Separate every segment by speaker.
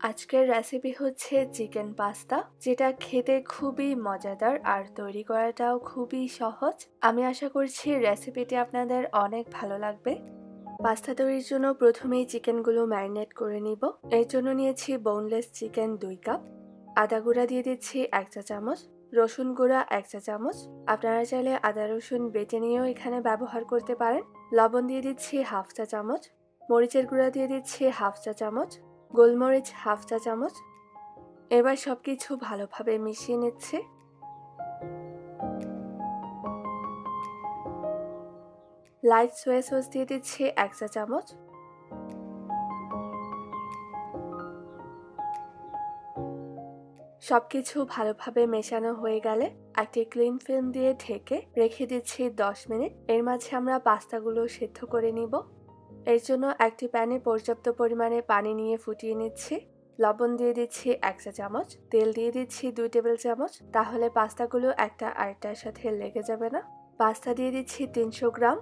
Speaker 1: আজকের রেসিপি হচ্ছে chicken pasta, যেটা খেতে খুবই মজাদার আর তৈরি করাটাও খুবই সহজ। আমি আশা করছি রেসিপিটি আপনাদের অনেক ভালো লাগবে। পাস্তা তৈরির জন্য প্রথমেই চিকেনগুলো ম্যারিনেট করে নিব। এর জন্য নিয়েছি বোনলেস চিকেন 2 কাপ, আদা গুঁড়া দিয়ে দিচ্ছি 1 চা চামচ, রসুন গুঁড়া 1 চা চামচ। আপনারা চাইলে আদা রসুন বেটে নিয়েও এখানে ব্যবহার করতে পারেন। লবণ দিয়ে দিচ্ছি 1/2 চা চামচ, মরিচের গুঁড়া দিয়ে দিচ্ছি 1/2 চা চামচ, গোলমরিচ 1/2 চা চামচ। এবার সবকিছু ভালোভাবে মিশিয়ে নিচ্ছি। লাইট সোয়া সস দিয়ে দিচ্ছি 1 চা চামচ। সবকিছু ভালোভাবে মেশানো হয়ে গেলে একটি ক্লিন ফিল্ম দিয়ে ঢেকে রেখে দিচ্ছি 10 মিনিট। এর মাঝে আমরা পাস্তাগুলো সেদ্ধ করে নিব। এর জন্য একটি প্যানে পর্যাপ্ত পরিমাণে পানি নিয়ে ফুটিয়ে নিচ্ছি। লবণ দিয়ে দিচ্ছি 1 চা চামচ, তেল দিয়ে দিচ্ছি 2 টেবিল চামচ, তাহলে পাস্তাগুলো একটা আরেকটার সাথে লেগে যাবে না। পাস্তা দিয়ে দিচ্ছি 300 গ্রাম।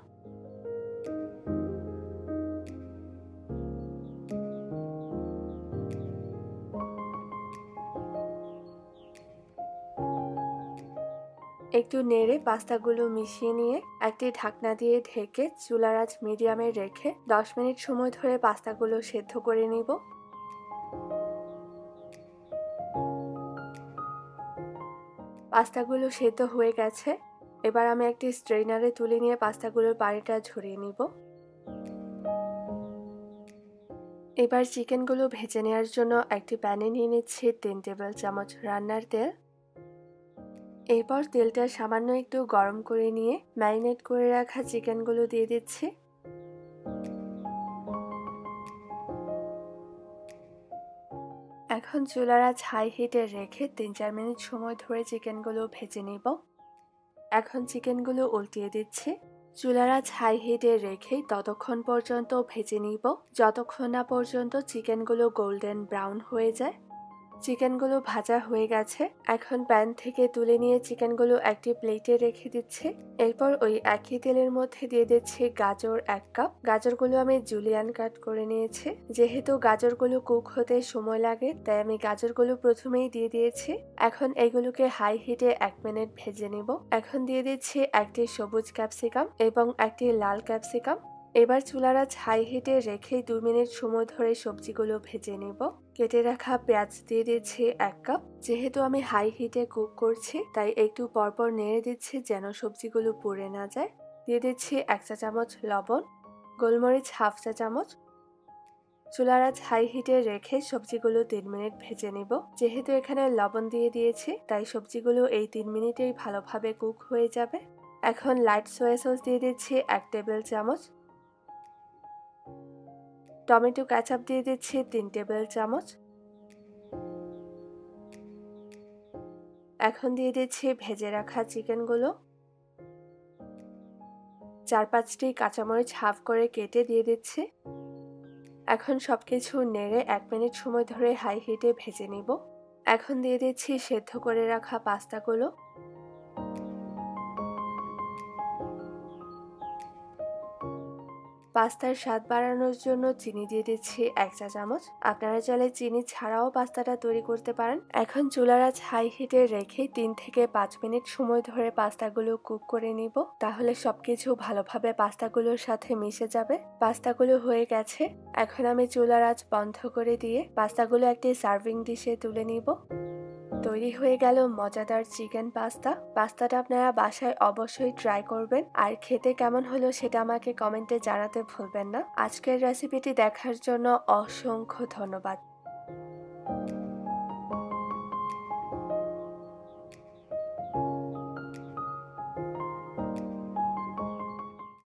Speaker 1: একটু নেড়ে পাস্তাগুলো মিশিয়ে নিয়ে একটি ঢাকনা দিয়ে ঢেকে চুলার আঁচ মিডিয়ামে রেখে 10 মিনিট সময় ধরে পাস্তাগুলো সেদ্ধ করে নিব। পাস্তাগুলো সেদ্ধ হয়ে গেছে। এবার আমি একটি স্ট্রেইনারে তুলে নিয়ে পাস্তাগুলোর পানিটা ঝরিয়ে নিব। এবার চিকেনগুলো ভেজে নেওয়ার জন্য একটি প্যানে নিয়ে নিচ্ছি 3 টেবিল চামচ রান্নার তেল। এরপর তেলটা সামান্য একটু গরম করে নিয়ে ম্যারিনেট করে রাখা চিকেনগুলো দিয়ে দিচ্ছি। এখন চুলার আঁচ হাই হিটে রেখে 3-4 মিনিট সময় ধরে চিকেনগুলো ভেজে নিব। এখন চিকেনগুলো উল্টিয়ে দিচ্ছি। চুলার আঁচ হাই হিটে রেখে ততক্ষণ পর্যন্ত ভেজে নিব যতক্ষণ না পর্যন্ত চিকেনগুলো গোল্ডেন ব্রাউন হয়ে যায়। চিকেনগুলো ভাজা হয়ে গেছে। এখন প্যান থেকে তুলে নিয়ে চিকেনগুলো একটি প্লেটে রেখে দিচ্ছি। এরপর ওই একই তেলের মধ্যে দিয়ে দিচ্ছি গাজর 1 কাপ। গাজরগুলো আমি জুলিয়ান কাট করে নিয়েছি। যেহেতু গাজরগুলো কুক হতে সময় লাগে, তাই আমি গাজরগুলো প্রথমেই দিয়ে দিয়েছি। এখন এগুলোকে হাই হিটে 1 মিনিট ভেজে নিব। এখন দিয়ে দিচ্ছি একটি সবুজ ক্যাপসিকাম এবং একটি লাল ক্যাপসিকাম। এবার চুলার আঁচ হাই হিটে রেখে 2 মিনিট সময় ধরে সবজিগুলো ভেজে নিব। কেটে রাখা পেঁয়াজ দিয়ে দিচ্ছি 1 কাপ। যেহেতু আমি হাই হিটে কুক করছি, তাই একটু পরপর নেড়ে দিচ্ছি যেন সবজিগুলো পুড়ে না যায়। দিয়ে দিচ্ছি 1 চা চামচ লবণ, গোলমরিচ 1/2 চা চামচ। চুলার আঁচ হাই হিটে রেখে সবজিগুলো 3 মিনিট ভেজে নিব। যেহেতু এখানে লবণ দিয়ে দিয়েছি, তাই সবজিগুলো এই 3 মিনিটেই ভালোভাবে কুক হয়ে যাবে। এখন লাইট সোয়া সস দিয়ে দিচ্ছি 1 টেবিল চামচ। টমেটো কেচাপ দিয়ে দিচ্ছি 3 টেবিল চামচ। এখন দিয়ে দিচ্ছি ভেজে রাখা চিকেনগুলো। 4-5টি কাঁচামরিচ হাফ করে কেটে দিয়ে দিচ্ছি। এখন সবকিছু নেড়ে 1 মিনিট সময় ধরে হাই হিটে ভেজে নিব। এখন দিয়ে দিচ্ছি সেদ্ধ করে রাখা পাস্তাগুলো। পাস্তার স্বাদ বাড়ানোর জন্য চিনি দিয়ে দিচ্ছি 1 চা চামচ। আপনারা চাইলে চিনি ছাড়াও পাস্তাটা তৈরি করতে পারেন। এখন চুলার আঁচ হাই হিটে রেখে 3 থেকে 5 মিনিট সময় ধরে পাস্তাগুলো কুক করে নিব। তাহলে সবকিছু ভালোভাবে পাস্তাগুলোর সাথে মিশে যাবে। পাস্তাগুলো হয়ে গেছে। এখন আমি চুলার আঁচ বন্ধ করে দিয়ে পাস্তাগুলো একটি সার্ভিং ডিশে তুলে নিব। তৈরি হয়ে গেল মজাদার চিকেন পাস্তা। পাস্তাটা আপনারা বাসায় অবশ্যই ট্রাই করবেন, আর খেতে কেমন হলো সেটা আমাকে কমেন্টে জানাতে ভুলবেন না। আজকের রেসিপিটি দেখার জন্য অসংখ্য ধন্যবাদ।